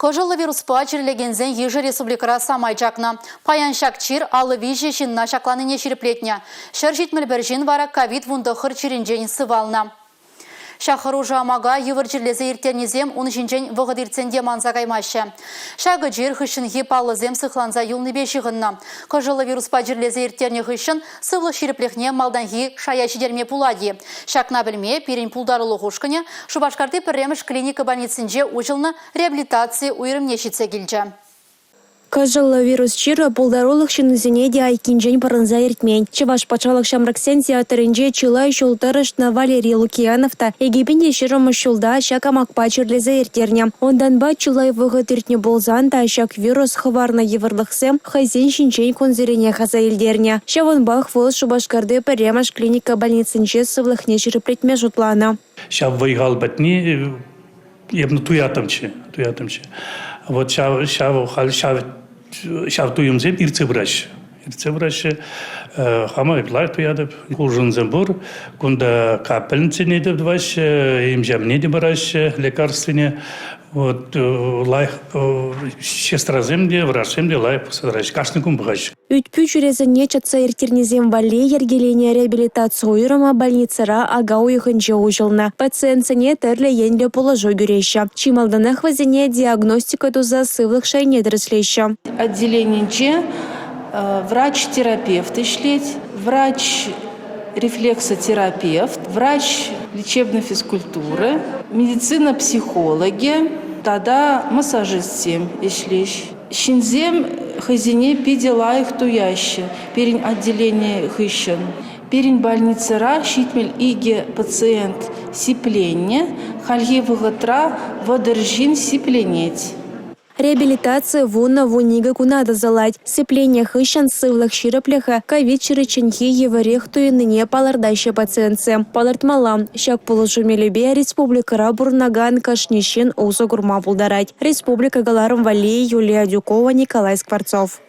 Кожылы вируспа чирлегензен ежі республикара самайчакна. Паян шакчир алы виже жинна шакланыне ширеплетня. Шыр житміл бір жин вара ковид вундахыр чиринжен сывална. Шахару жамага евырчирлезе иртернезем унышинчен вғыдирценде манза каймашы. Шагы жер хышын хипалызем сыхланза юлны бешіғынна. Кожылы вируспа жирлезе иртерне хышын сывлы ширеплехне малданхи шаячы дерме пулади. Шакна білме перен пулдарылы хушкыне Шубашкарды пірреміш клиника больницинже ужылны реабилитации уйрымнешіце келжі. Кожылы вирус чиры пулдарулық шынызіне де айкинжен парынза ертмен. Чываш пачалық шамраксен театрынже чылай шултырышна Валерий Лукьяновта египенде шырымы шулда шакамак пачырлезе ертерне. Ондан ба чылай вғыт ертне болзан та шак вирус хыварна евырлықсем хайзен шинчен конзерене хаза елдерне. Шаван бах выл Шубашкарды пірремаш клиника больницынже сывлықне шырыплетме жұтлана. Шав вайгал бәтні ебні туятымчы. Вот шав туйымзем ирце врач. Хама иплай туядып. Кужын зембур. Кунда капельницы недеп дваш. Имжам неде бараш лекарственне. Вот лай шестраземде, врачемде лай посадраш. Кашныкум бғаш. Үтпü жүрезіне чатса ертернезем вале ергелене реабилитация уйрыма больницара ага уйхынче ужылна. Пациентсене тәрлі енлі положу гүреші. Чималдана хвазине диагностика туза сывлық шайне дреслеші. Отделенинче врач-терапевт ишлеть, врач-рефлексотерапевт, врач лечебной физкультуры, медицина-психологи, тогда массажистем ишлещ. Шинзем хазине пидела их туяще, перень отделение хыщен. Перень больницара щитмель иге пациент сипленне, халье выготра водержин сипленеть. Реабилитация вунна вунига кунада залать. Сцепление хыщан сывлых широплеха ковид чирыченхи еварехтуи ныне палардаща пациентсе. Палартмалам, щак положуме любе республика Бурнаган кашнищен узо гурма пулдарать. Республика Галаром Валей, Юлия Дюкова, Николай Скворцов.